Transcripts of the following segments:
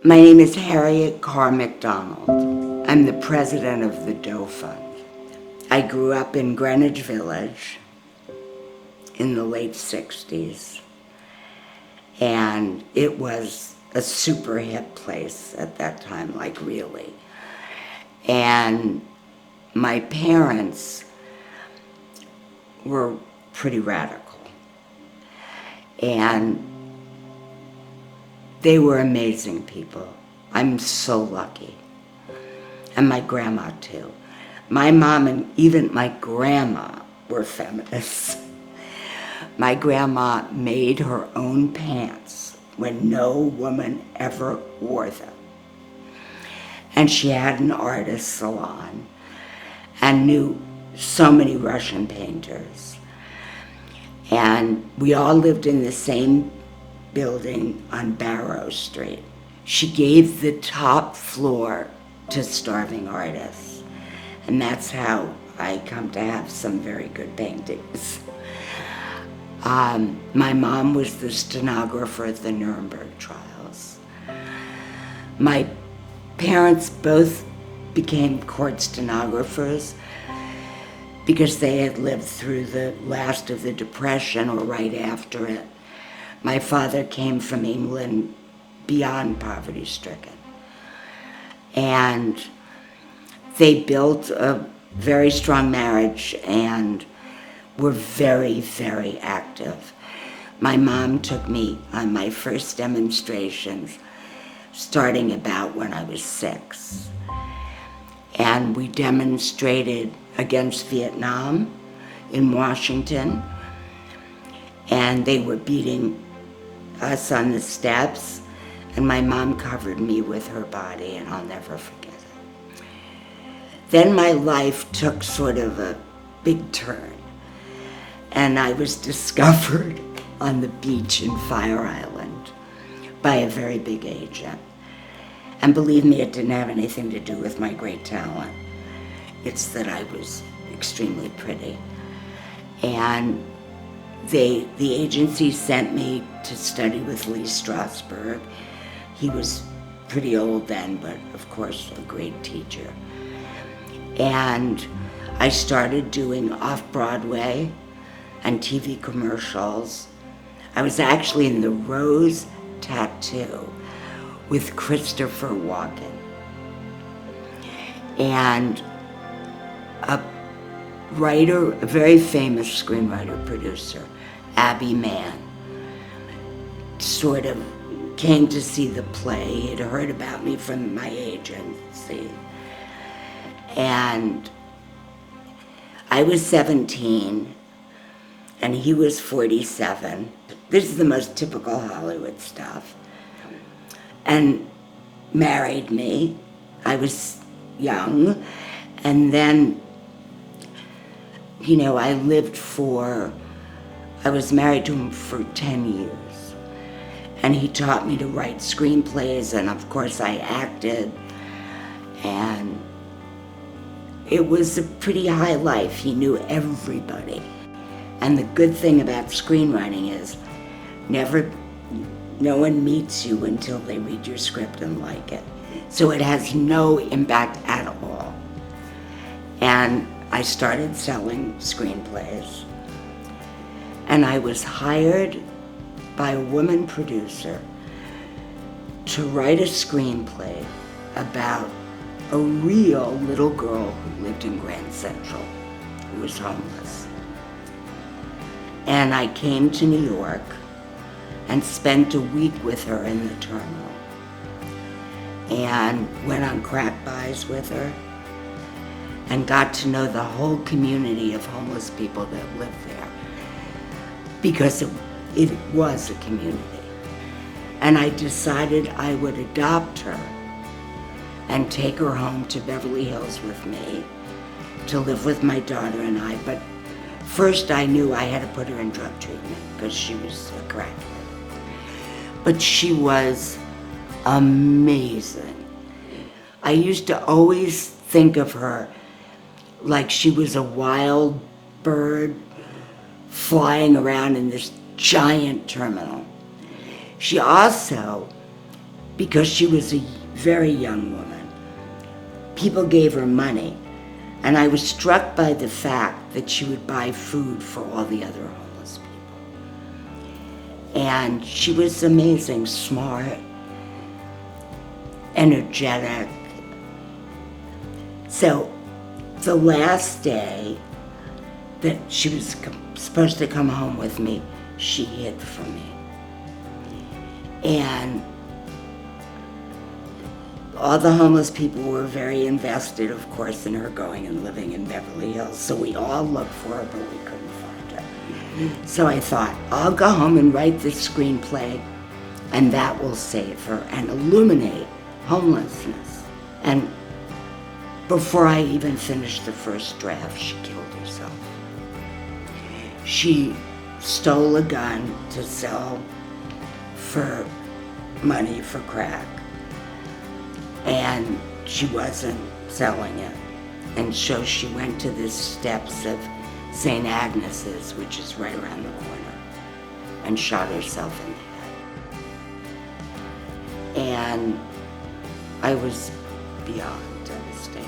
My name is Harriet McDonald. I'm the president of the Doe Fund. I grew up in Greenwich Village in the late 60s, and it was a super hip place at that time, like really. And my parents were pretty radical, and they were amazing people. I'm so lucky. And my grandma too. My mom and even my grandma were feminists. My grandma made her own pants when no woman ever wore them. And she had an artist salon and knew so many Russian painters. And we all lived in the same building on Barrow Street. She gave the top floor to starving artists, and that's how I come to have some very good paintings. My mom was the stenographer at the Nuremberg trials. My parents both became court stenographers because they had lived through the last of the Depression or right after it. My father came from England beyond poverty-stricken. And they built a very strong marriage and were very, very active. My mom took me on my first demonstrations starting about when I was 6. And we demonstrated against Vietnam in Washington, and they were beating us on the steps, and my mom covered me with her body, and I'll never forget it. Then my life took sort of a big turn, and I was discovered on the beach in Fire Island by a very big agent. And believe me, it didn't have anything to do with my great talent. It's that I was extremely pretty. And the agency sent me to study with Lee Strasberg. He was pretty old then, but of course a great teacher. And I started doing off-Broadway and TV commercials. I was actually in The Rose Tattoo with Christopher Walken. And a writer, a very famous screenwriter, producer, Abby Mann, sort of came to see the play. He had heard about me from my agency. And I was 17 and he was 47. This is the most typical Hollywood stuff. And married me. I was young. And then, you know, I was married to him for 10 years. And he taught me to write screenplays, and of course I acted. And it was a pretty high life. He knew everybody. And the good thing about screenwriting is no one meets you until they read your script and like it. So it has no impact at all. And I started selling screenplays. And I was hired by a woman producer to write a screenplay about a real little girl who lived in Grand Central, who was homeless. And I came to New York and spent a week with her in the terminal and went on crack buys with her and got to know the whole community of homeless people that lived there, because it was a community. And I decided I would adopt her and take her home to Beverly Hills with me to live with my daughter and I. But first I knew I had to put her in drug treatment because she was a crackhead. But she was amazing. I used to always think of her like she was a wild bird flying around in this giant terminal. She also because she was a very young woman. People gave her money, and I was struck by the fact that she would buy food for all the other homeless people. And she was amazing, smart, energetic. So the last day that she was supposed to come home with me, she hid from me. And all the homeless people were very invested, of course, in her going and living in Beverly Hills. So we all looked for her, but we couldn't find her. So I thought, I'll go home and write this screenplay, and that will save her and illuminate homelessness. And before I even finished the first draft, she killed herself. She stole a gun to sell for money for crack, and she wasn't selling it. And so she went to the steps of St. Agnes's, which is right around the corner, and shot herself in the head. And I was beyond devastated.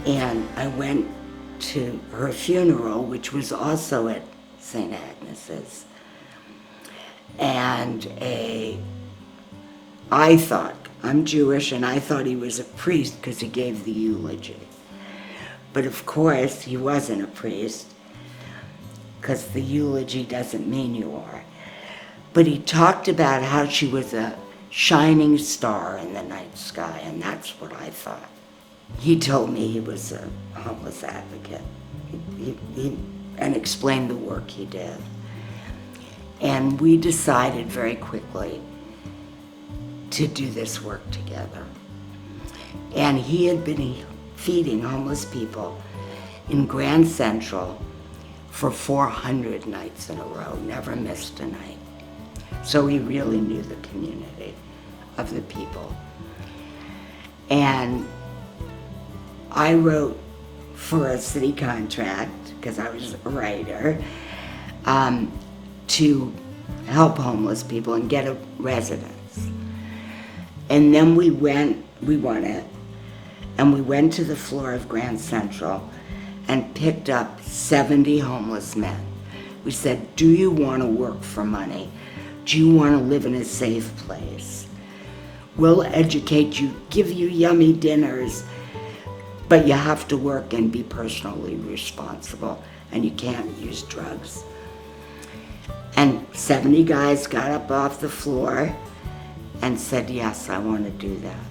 And I went to her funeral, which was also at St. Agnes's. And I thought, I'm Jewish, and I thought he was a priest because he gave the eulogy. But of course, he wasn't a priest, because the eulogy doesn't mean you are. But he talked about how she was a shining star in the night sky, and that's what I thought. He told me he was a homeless advocate, and explained the work he did. And we decided very quickly to do this work together. And he had been feeding homeless people in Grand Central for 400 nights in a row, never missed a night. So he really knew the community of the people. And I wrote for a city contract, because I was a writer, to help homeless people and get a residence. And then we won it, and we went to the floor of Grand Central and picked up 70 homeless men. We said, do you want to work for money? Do you want to live in a safe place? We'll educate you, give you yummy dinners, but you have to work and be personally responsible, and you can't use drugs. And 70 guys got up off the floor and said, yes, I want to do that.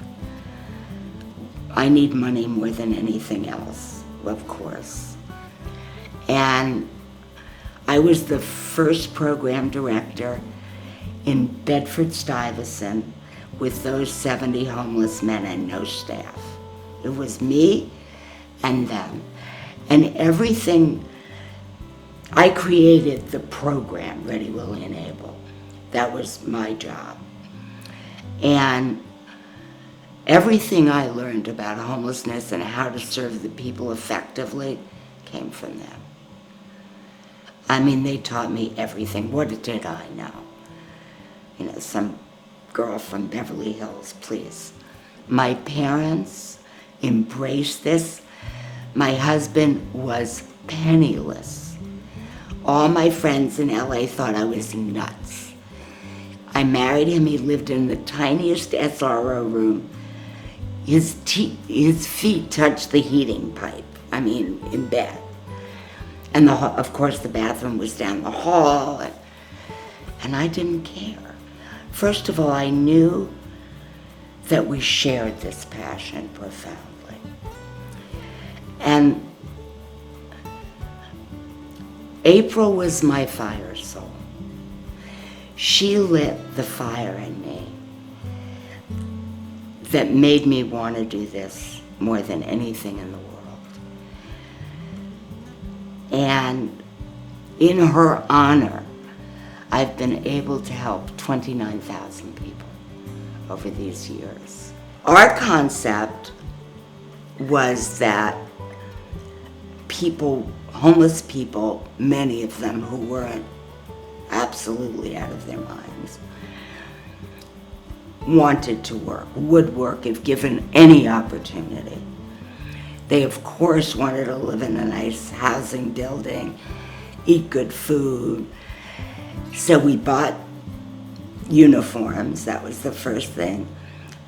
I need money more than anything else, of course. And I was the first program director in Bedford-Stuyvesant with those 70 homeless men and no staff. It was me and them. And everything, I created the program, Ready, Willing, and Able. That was my job. And everything I learned about homelessness and how to serve the people effectively came from them. I mean, they taught me everything. What did I know? You know, some girl from Beverly Hills, please. My parents embraced this. My husband was penniless. All my friends in LA thought I was nuts. I married him, he lived in the tiniest SRO room. His feet touched the heating pipe, in bed. And of course the bathroom was down the hall, and I didn't care. First of all, I knew that we shared this passion profoundly. And April was my fire soul. She lit the fire in me that made me want to do this more than anything in the world. And in her honor, I've been able to help 29,000 people over these years. Our concept was that people, homeless people, many of them who weren't absolutely out of their minds, wanted to work, would work if given any opportunity. They, of course, wanted to live in a nice housing building, eat good food. So we bought uniforms, that was the first thing.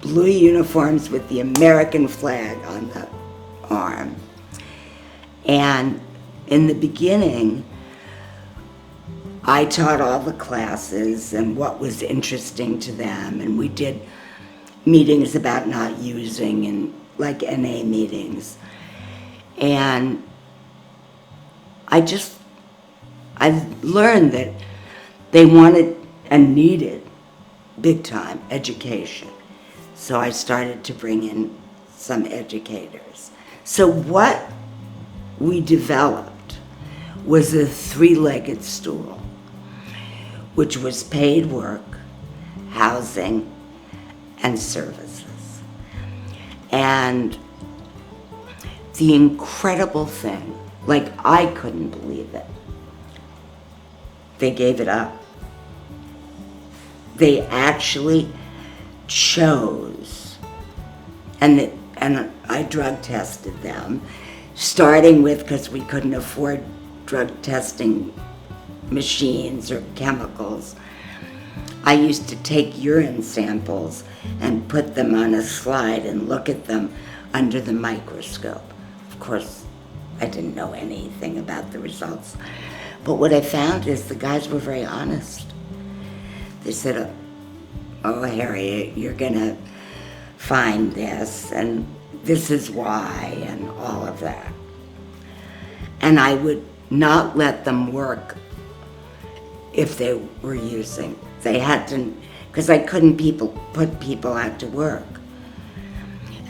Blue uniforms with the American flag on the arm. And in the beginning, I taught all the classes and what was interesting to them, and we did meetings about not using, and like NA meetings. And I learned that they wanted and needed big time education. So I started to bring in some educators. So what we developed was a three-legged stool, which was paid work, housing, and services. And the incredible thing, like I couldn't believe it, they gave it up. They actually chose, and I drug tested them, starting with, because we couldn't afford drug testing machines or chemicals, I used to take urine samples and put them on a slide and look at them under the microscope. Of course, I didn't know anything about the results. But what I found is the guys were very honest. They said, oh, Harriet, you're gonna find this, and this is why, and all of that. And I would not let them work if they were using. They had to, because I couldn't put people out to work.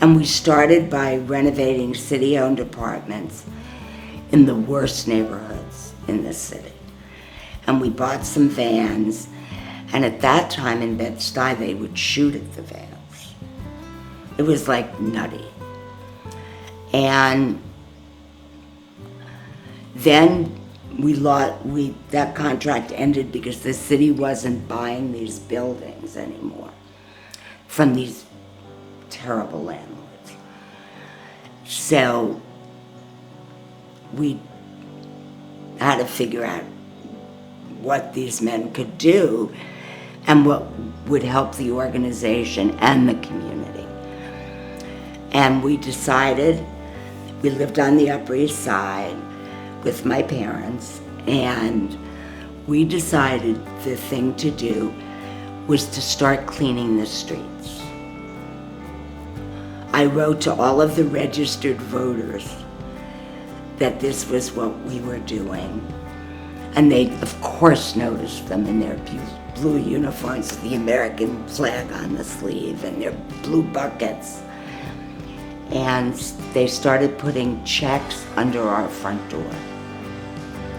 And we started by renovating city-owned apartments in the worst neighborhoods in the city. And we bought some vans, and at that time in Bed-Stuy, they would shoot at the vans. It was like nutty. And then that contract ended because the city wasn't buying these buildings anymore from these terrible landlords. So we had to figure out what these men could do and what would help the organization and the community. And we decided, we lived on the Upper East Side with my parents, and we decided the thing to do was to start cleaning the streets. I wrote to all of the registered voters that this was what we were doing. And they, of course, noticed them in their blue uniforms with the American flag on the sleeve and their blue buckets. And they started putting checks under our front door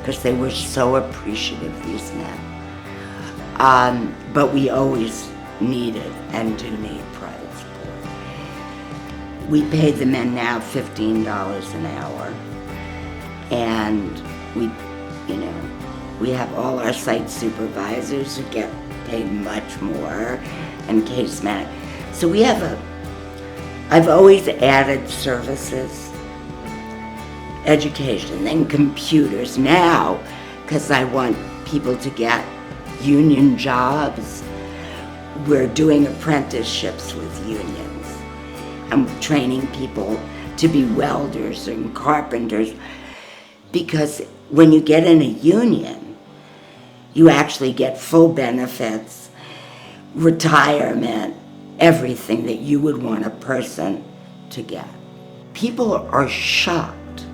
because they were so appreciative, these men. But we always needed and do need private support. We pay the men now $15 an hour, and we have all our site supervisors who get paid much more, and case managers. So we have I've always added services, education, then computers now, because I want people to get union jobs. We're doing apprenticeships with unions. I'm training people to be welders and carpenters, because when you get in a union, you actually get full benefits, retirement, everything that you would want a person to get. People are shocked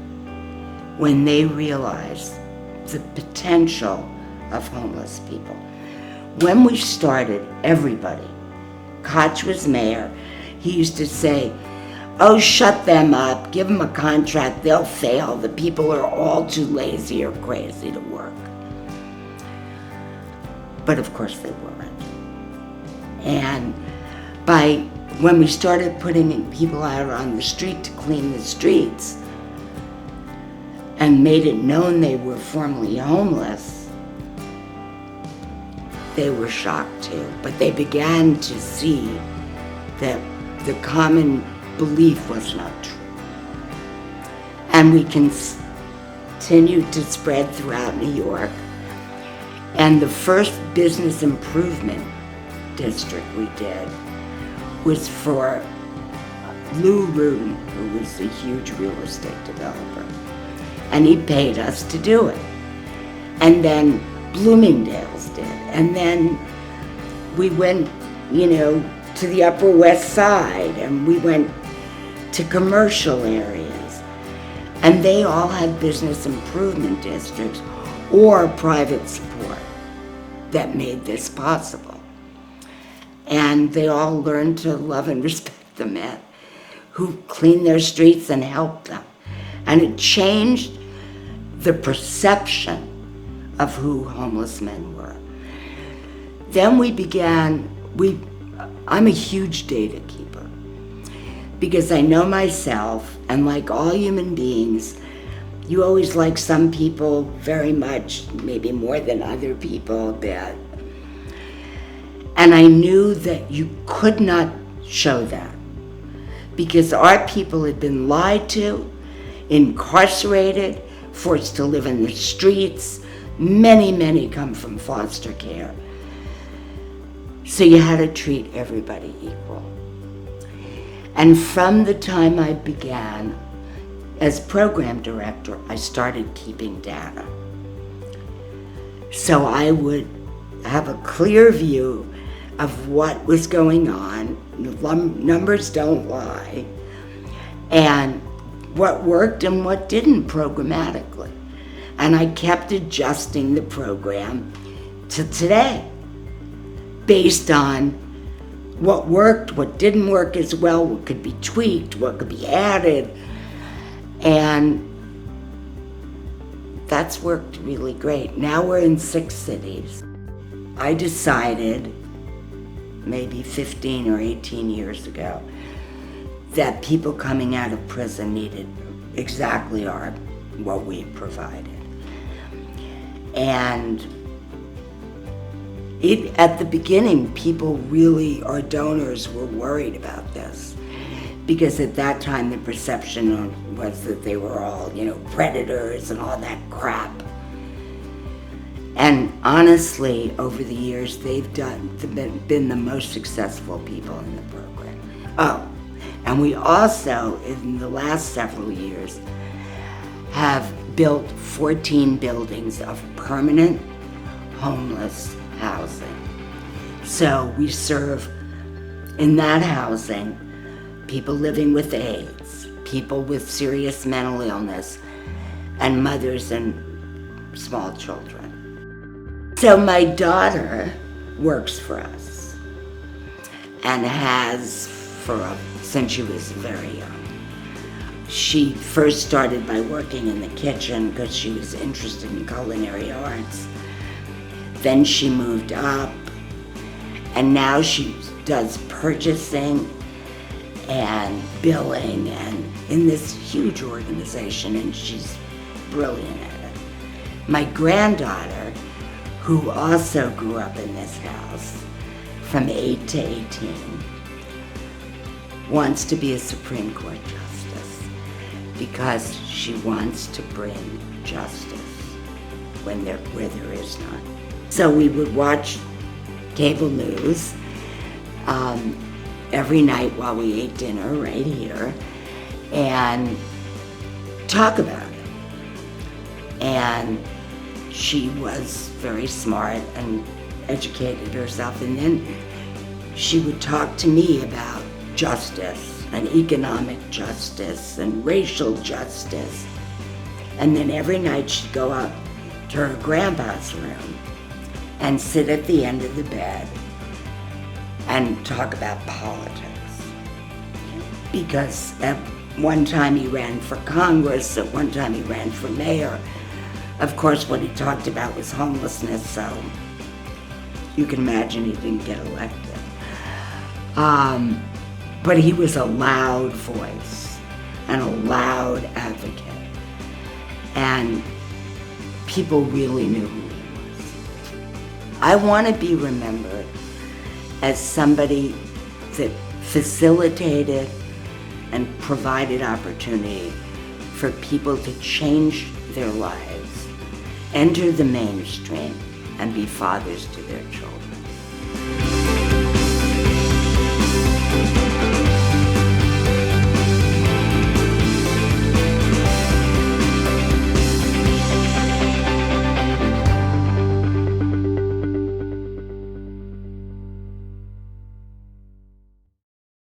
when they realize the potential of homeless people. When we started, everybody, Koch was mayor, he used to say, oh, shut them up, give them a contract, they'll fail. The people are all too lazy or crazy to work. But of course they weren't. And when we started putting people out on the street to clean the streets and made it known they were formerly homeless, they were shocked too, but they began to see that the common belief was not true. And we continued to spread throughout New York. And the first business improvement district we did was for Lou Rudin, who was a huge real estate developer. And he paid us to do it. And then Bloomingdale's did. And then we went, to the Upper West Side, and we went to commercial areas. And they all had business improvement districts or private support that made this possible. And they all learned to love and respect the men who cleaned their streets and helped them. And it changed the perception of who homeless men were. Then I'm a huge data keeper because I know myself, and like all human beings, you always like some people very much, maybe more than other people a bit. And I knew that you could not show that because our people had been lied to, incarcerated, forced to live in the streets. Many come from foster care. So you had to treat everybody equal. And from the time I began as program director, I started keeping data. So I would have a clear view of what was going on. Numbers don't lie. And what worked and what didn't programmatically. And I kept adjusting the program to today based on what worked, what didn't work as well, what could be tweaked, what could be added. And that's worked really great. Now we're in 6 cities. I decided maybe 15 or 18 years ago that people coming out of prison needed exactly what we provided. And at the beginning, people really, our donors, were worried about this because at that time the perception was that they were all, predators and all that crap. And honestly, over the years, they've been the most successful people in the program. Oh, and we also, in the last several years, have built 14 buildings of permanent homeless housing. So we serve in that housing people living with AIDS, people with serious mental illness, and mothers and small children. So my daughter works for us and has since she was very young. She first started by working in the kitchen because she was interested in culinary arts. Then she moved up, and now she does purchasing and billing and in this huge organization, and she's brilliant at it. My granddaughter, who also grew up in this house from 8 to 18, wants to be a Supreme Court justice because she wants to bring justice where there is none. So we would watch cable news every night while we ate dinner right here and talk about it. And she was very smart and educated herself, and then she would talk to me about justice and economic justice and racial justice. And then every night she'd go up to her grandpa's room and sit at the end of the bed and talk about politics. Because at one time he ran for Congress, at one time he ran for mayor. Of course, what he talked about was homelessness, so you can imagine he didn't get elected. But he was a loud voice and a loud advocate. And people really knew who he was. I want to be remembered as somebody that facilitated and provided opportunity for people to change their lives, enter the mainstream, and be fathers to their children.